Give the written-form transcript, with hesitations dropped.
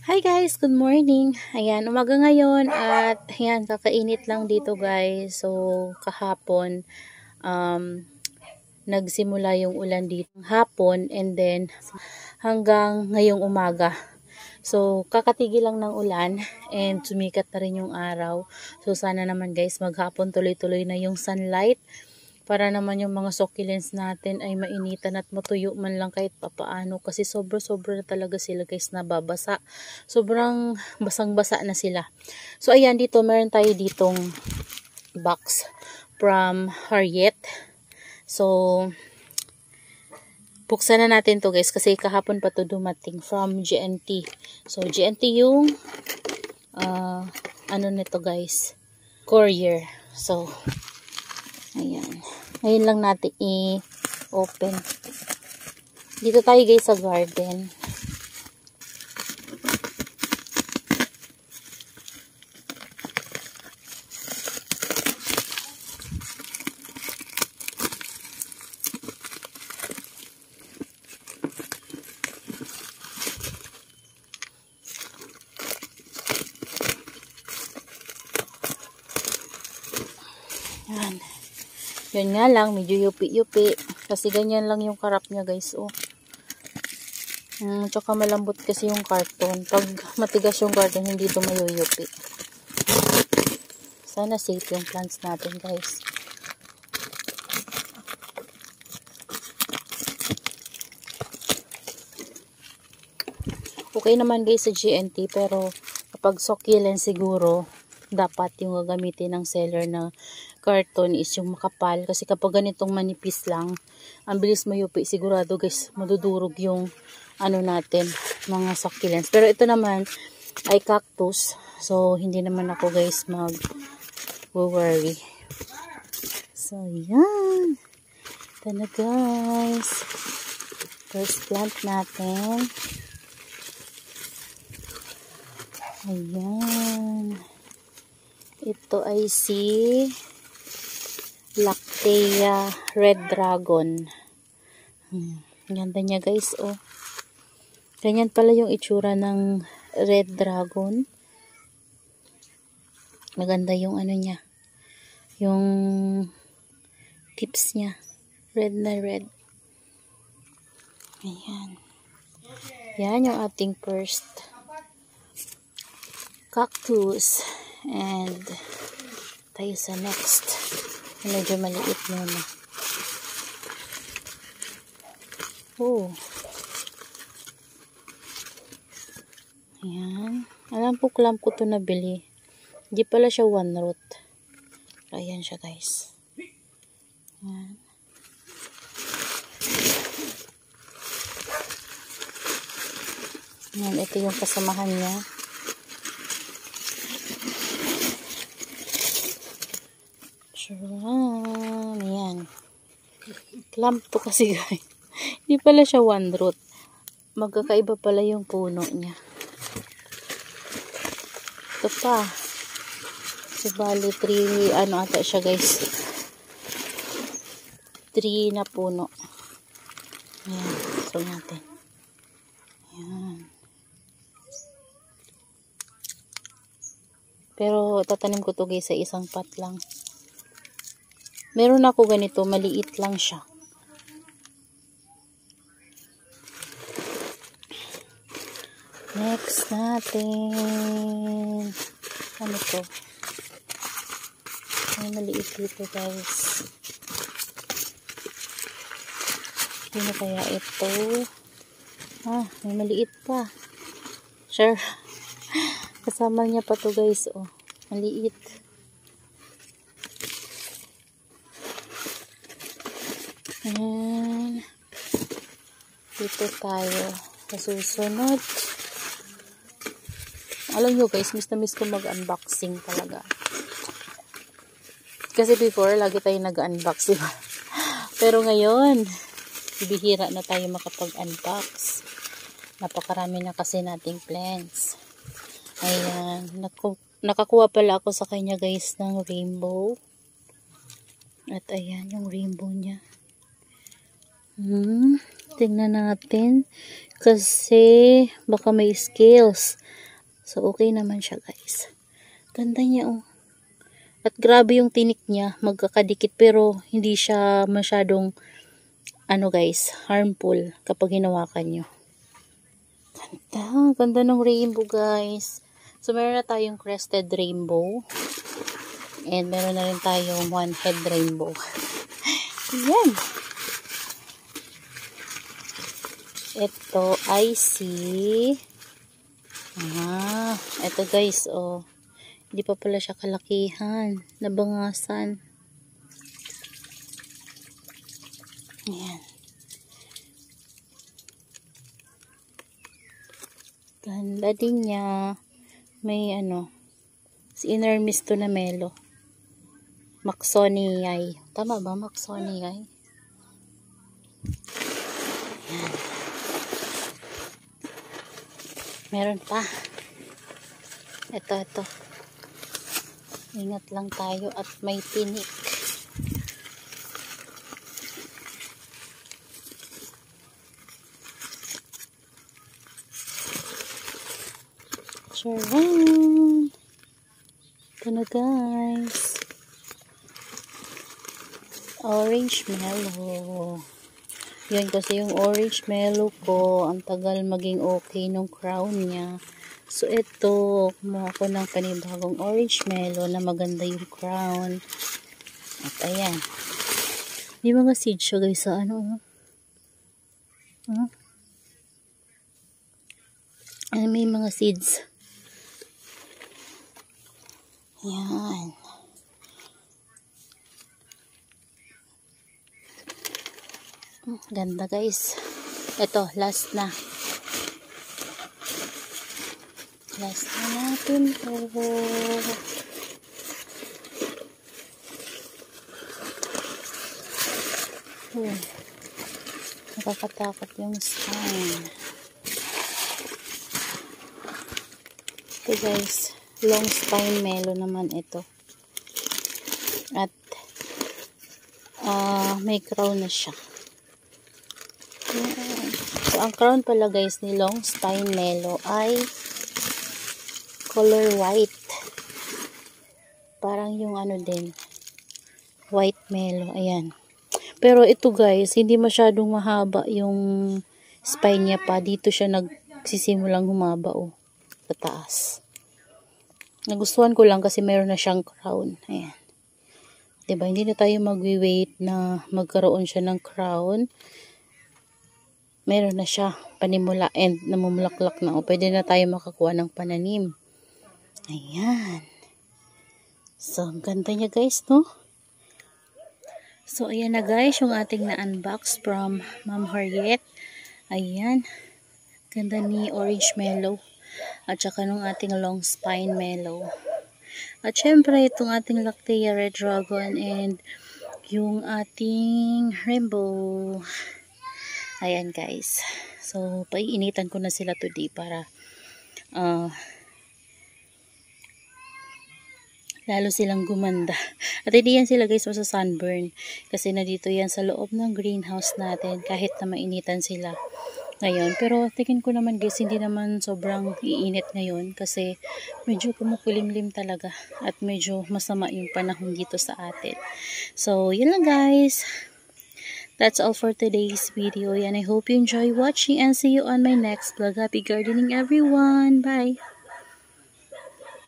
Hi guys, good morning. Ayan, umaga ngayon at ayan, kakainit lang dito guys. So, kahapon, nagsimula yung ulan dito hapon and then hanggang ngayong umaga. So, kakatigil lang ng ulan and sumikat na rin yung araw. So, sana naman guys, maghapon tuloy-tuloy na yung sunlight para naman yung mga succulents natin ay mainitan at matuyo man lang kahit papaano kasi sobra-sobra na talaga sila guys nababasa. Sobrang basang-basa na sila. So ayan, dito meron tayo ditong box from Harriet. So buksan na natin to guys kasi kahapon pa to dumating from GNT. So GNT yung ano nito guys, courier. So ayan. Ngayon lang natin i-open. Dito tayo guys sa garden. Yan. Yun nga lang, medyo yupi-yupi. Kasi ganyan lang yung karap niya guys. Oh. Tsaka malambot kasi yung karton. Pag matigas yung karton, hindi ito mayuyupi. Sana safe yung plants natin guys. Okay naman guys sa GNT, pero kapag succulent siguro, dapat yung gagamitin ng seller na carton is yung makapal. Kasi kapag ganitong manipis lang, ang bilis mayupi. Sigurado guys, madudurog yung ano natin, mga succulents. Pero ito naman ay cactus. So, hindi naman ako guys mag-worry. So, yan. Ito na guys. First plant natin. Ayan. Ito ay si Lactea Red Dragon. Ganda niya guys, oh. Ganyan pala yung itsura ng Red Dragon. Maganda yung ano niya. Yung tips niya. Red na red. Ayan. Yan yung ating first cactus. And tayo sa next. Medyo maliit muna. Oh. Ayan. Alam ko ito nabili. Hindi pala siya one root. Ayan siya guys. Ayan. Ayan, ito yung kasamahan niya. Ayan. Clump to kasi guys. Hindi pala siya one root. Magkakaiba pala yung puno niya. Ito pa. So, bali 3, ano ata siya guys. 3 na puno. Ayan. So, natin. Ayan. Pero, tatanim ko to guys sa isang pot lang. Meron ako ganito, maliit lang siya. Next natin. Ano to? Ay, maliit dito guys. Ano kaya ito? May maliit pa. Sure. Kasama niya pa to guys, oh. Maliit. Ayan. Dito tayo sa susunod. Alam nyo guys, miss na miss ko mag-unboxing talaga. Kasi before, lagi tayo nag-unbox, diba? Pero ngayon, bihira na tayo makapag-unbox. Napakarami na kasi nating plants. Ayan. Nakakuha pala ako sa kanya guys ng rainbow. At ayan, yung rainbow niya. Tingnan natin. Kasi baka may scales. So, okay naman siya guys. Ganda niya oh. At grabe yung tinik niya. Magkakadikit pero hindi siya masyadong guys, harmful kapag hinawakan nyo. Ganda. Ganda ng rainbow guys. So, meron na tayong crested rainbow. And meron na rin tayong one-head rainbow. Yan. Ito I see. Ito guys, oh. Hindi pa pala siya kalakihan. Nabangasan. Ayan. Ganda din niya. May si Inner Mist na Melo. Maxoniae. Tama ba? Maxoniae. Ayan. Meron pa. Ito. Ingat lang tayo at may tinik. Charan! Ito na guys. Orange Melo. Yan kasi yung orange Melo ko, ang tagal maging okay nung crown niya. So, ito, kumuha ko ng panibagong orange Melo na maganda yung crown. At ayan. May mga seeds siya guys sa may mga seeds. Ayan. Ganda guys. Ito, last na. Last na natin to. Nakakatakot yung spine. Okay guys, long spine Melo naman ito. At may crown na siya. So, ang crown pala guys ni long spine Melo ay color white. Parang yung din, white Melo. Ayan. Pero ito guys, hindi masyadong mahaba yung spine niya pa. Dito siya nagsisimulang humaba sa taas. Nagustuhan ko lang kasi meron na siyang crown. Ayan. Diba? Hindi na tayo magwi-wait na magkaroon siya ng crown. Meron na siya panimula and namumulaklak na. Pwede na tayo makakuha ng pananim. Ayan. So, ang ganda niya guys, no? So, ayan na guys, yung ating na-unbox from Ma'am Harriet. Ayan. Ganda ni Orange Melo. At saka nung ating Long Spine Melo. At syempre, itong ating Lactea Red Dragon and yung ating Rainbow. Ayan guys. So, paiinitan ko na sila today para lalo silang gumanda. At hindi yan sila guys sa sunburn. Kasi nandito yan sa loob ng greenhouse natin kahit na mainitan sila ngayon. Pero tingin ko naman guys, hindi naman sobrang iinit ngayon kasi medyo kumukulimlim talaga at medyo masama yung panahon dito sa atin. So, yun lang guys. That's all for today's video and I hope you enjoy watching and see you on my next vlog. Happy gardening everyone. Bye!